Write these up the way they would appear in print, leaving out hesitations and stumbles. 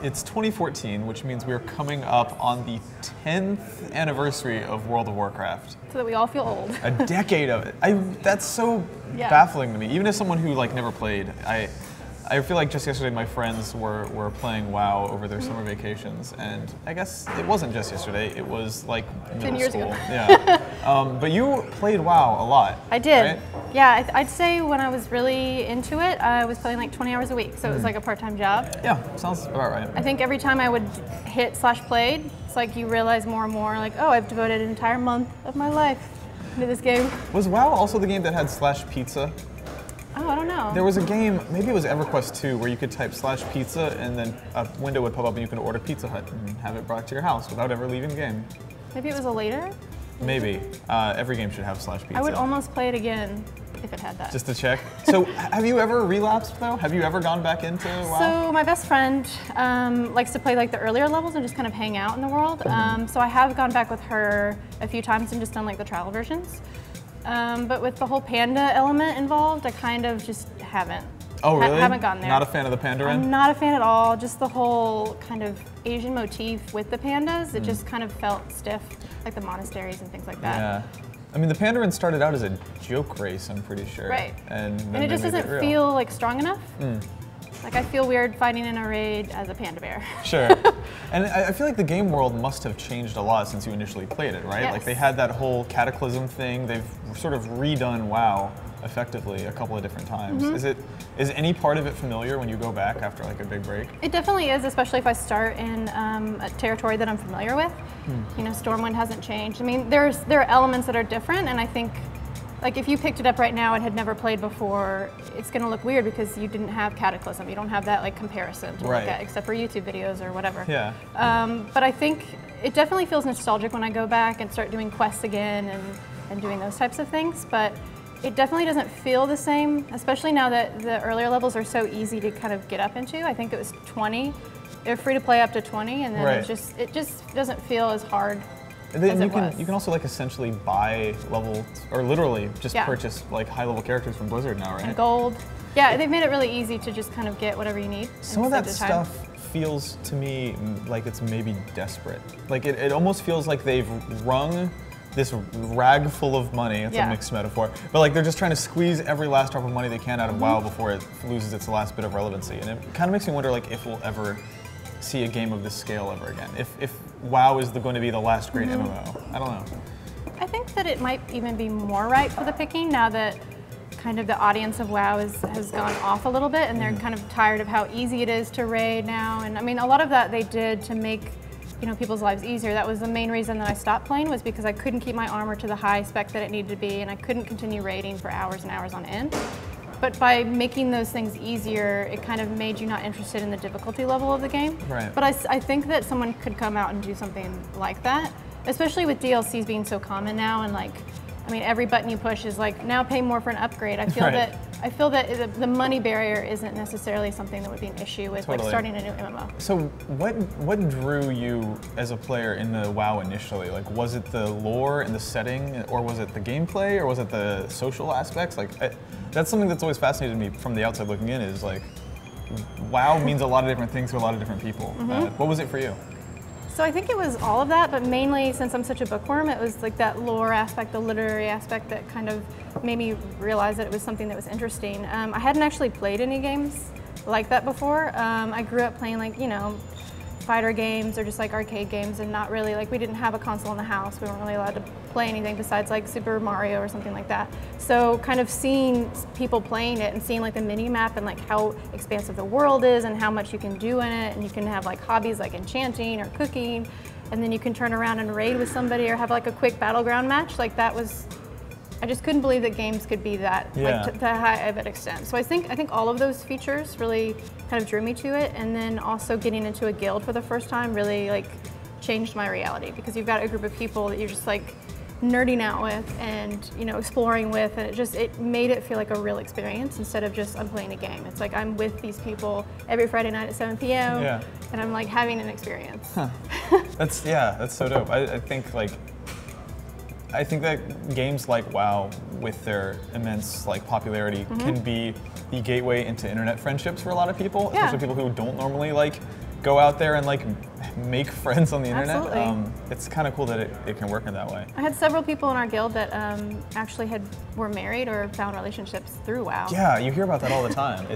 It's 2014, which means we're coming up on the 10th anniversary of World of Warcraft. So that we all feel old. A decade of it. That's so baffling to me. Even as someone who like never played, I feel like just yesterday my friends were playing WoW over their summer vacations, and I guess it wasn't just yesterday, it was like middle 10 years school. ago. Yeah. But you played WoW a lot. I did. Right? Yeah, I'd say when I was really into it, I was playing like 20 hours a week, so it was like a part-time job. Yeah, sounds about right. I think every time I would hit /played, it's like you realize more and more, like, oh, I've devoted an entire month of my life into this game. Was WoW also the game that had /pizza? Oh, I don't know. There was a game, maybe it was EverQuest 2, where you could type /pizza and then a window would pop up and you could order Pizza Hut and have it brought to your house without ever leaving the game. Maybe it was a later? Maybe. Every game should have /pizza. I would almost play it again if it had that. Just to check. So have you ever relapsed though? Have you ever gone back into WoW? So my best friend likes to play like the earlier levels and just kind of hang out in the world. So I have gone back with her a few times and just done like the trial versions. But with the whole panda element involved, I kind of just haven't. Oh, really? Haven't gone there. Not a fan of the panda? I'm not a fan at all. Just the whole kind of Asian motif with the pandas, it just kind of felt stiff, like the monasteries and things like that. Yeah. I mean, the Pandarin started out as a joke race, I'm pretty sure. Right. And it just doesn't feel like strong enough. Like I feel weird fighting in a raid as a panda bear. Sure. And I feel like the game world must have changed a lot since you initially played it, right? Yes. Like they had that whole Cataclysm thing. They've sort of redone WoW effectively a couple of different times. Is any part of it familiar when you go back after like a big break? It definitely is, especially if I start in a territory that I'm familiar with. You know, Stormwind hasn't changed. I mean, there are elements that are different, and I think like if you picked it up right now and had never played before, it's going to look weird because you didn't have Cataclysm. You don't have that like comparison to look at, except for YouTube videos or whatever. Yeah. But I think it definitely feels nostalgic when I go back and start doing quests again and doing those types of things. But it definitely doesn't feel the same, especially now that the earlier levels are so easy to kind of get up into. I think it was 20. They're free to play up to 20, and then it just doesn't feel as hard. Then you can also like essentially buy level, or literally just purchase like high level characters from Blizzard now, right? And gold. Yeah, they've made it really easy to just kind of get whatever you need. Some of that stuff feels to me like it's maybe desperate. Like it almost feels like they've wrung this rag full of money, it's a mixed metaphor, but like they're just trying to squeeze every last drop of money they can out of WoW before it loses its last bit of relevancy. And it kind of makes me wonder like if we'll ever see a game of this scale ever again. If WoW is going to be the last great MMO. I don't know. I think that it might even be more ripe for the picking now that kind of the audience of WoW has gone off a little bit, and they're kind of tired of how easy it is to raid now. And I mean, a lot of that they did to make people's lives easier. That was the main reason that I stopped playing, was because I couldn't keep my armor to the high spec that it needed to be, and I couldn't continue raiding for hours and hours on end. But by making those things easier, it kind of made you not interested in the difficulty level of the game. Right. But I think that someone could come out and do something like that, especially with DLCs being so common now, and like, I mean, every button you push is like, now pay more for an upgrade. I feel that the money barrier isn't necessarily something that would be an issue with like starting a new MMO. So what drew you as a player into WoW initially? Like, was it the lore and the setting, or was it the gameplay, or was it the social aspects? Like, that's something that's always fascinated me from the outside looking in, is like, WoW means a lot of different things to a lot of different people. What was it for you? So I think it was all of that, but mainly since I'm such a bookworm, it was like that lore aspect, the literary aspect that kind of made me realize that it was something that was interesting. I hadn't actually played any games like that before. I grew up playing like, fighter games or just like arcade games, and not really, like, we didn't have a console in the house. We weren't really allowed to play anything besides like Super Mario or something like that. So kind of seeing people playing it and seeing like the mini map and like how expansive the world is and how much you can do in it, and you can have like hobbies like enchanting or cooking, and then you can turn around and raid with somebody or have like a quick battleground match. Like that was, I just couldn't believe that games could be that like to that high of an extent. So I think all of those features really kind of drew me to it, and then also getting into a guild for the first time really like changed my reality, because you've got a group of people that you're just like nerding out with and exploring with, and it made it feel like a real experience instead of just I'm playing a game. It's like I'm with these people every Friday night at 7 p.m. and I'm like having an experience. That's so dope. I think like I think that games like WoW, with their immense like popularity, can be the gateway into internet friendships for a lot of people, especially people who don't normally like go out there and like make friends on the internet. Absolutely. It's kind of cool that it can work in that way. I had several people in our guild that actually were married or found relationships through WoW. Yeah, you hear about that all the time.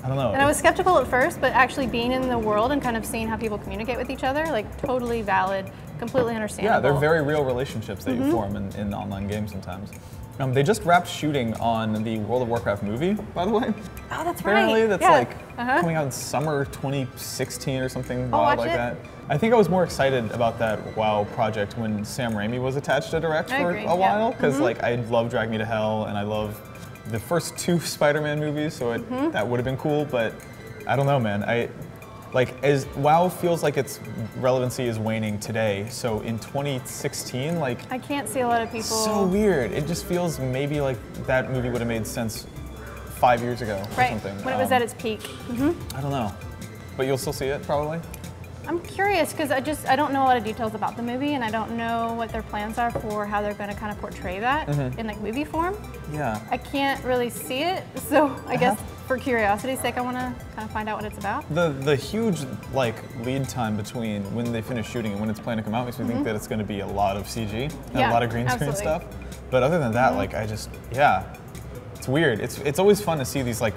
I don't know. And I was skeptical at first, but actually being in the world and kind of seeing how people communicate with each other, like totally valid, completely understandable. Yeah, they're very real relationships that you form in online games sometimes. They just wrapped shooting on the World of Warcraft movie, by the way. Oh, that's Apparently, right. that's coming out in summer 2016 or something wild like that. I think I was more excited about that WoW project when Sam Raimi was attached to direct for a while, because like I love Drag Me to Hell and I love the first 2 Spider-Man movies, so that would have been cool. But I don't know, man. As WoW feels like its relevancy is waning today, so in 2016, like I can't see a lot of people. So weird. It just feels maybe like that movie would have made sense 5 years ago or something. When it was at its peak. I don't know, but you'll still see it probably. I'm curious because I don't know a lot of details about the movie, and I don't know what their plans are for how they're going to kind of portray that in like movie form. Yeah. I can't really see it, so I guess for curiosity's sake, I want to kind of find out what it's about. The huge like lead time between when they finish shooting and when it's planned to come out makes me think that it's going to be a lot of CG and a lot of green screen stuff. But other than that, like it's weird. It's always fun to see these like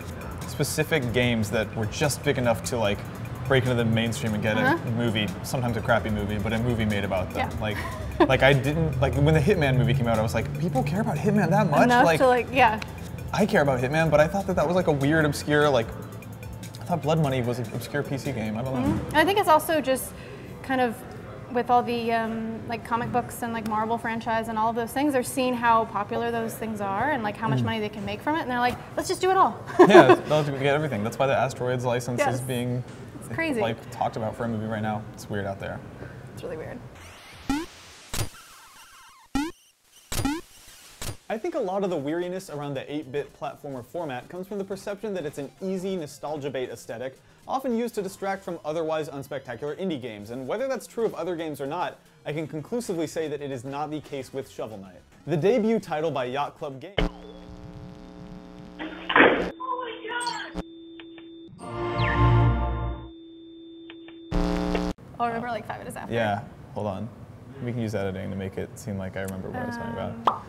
specific games that were just big enough to like break into the mainstream and get a movie, sometimes a crappy movie, but a movie made about them. Like I didn't like when the Hitman movie came out. I was like, people care about Hitman that much? Enough to I care about Hitman, but I thought that was like a weird, obscure I thought Blood Money was an obscure PC game. I don't know. I think it's also just kind of with all the like comic books and like Marvel franchise and all of those things, they're seeing how popular those things are and like how much money they can make from it, and they're like, let's just do it all. Yeah, they'll get everything. That's why the Asteroids license is being crazy. Like talked about for a movie right now. It's weird out there. It's really weird. I think a lot of the weariness around the 8-bit platformer format comes from the perception that it's an easy nostalgia bait aesthetic, often used to distract from otherwise unspectacular indie games. And whether that's true of other games or not, I can conclusively say that it is not the case with Shovel Knight. The debut title by Yacht Club Games. I'll remember like 5 minutes after. Yeah, hold on. We can use editing to make it seem like I remember what I was talking about.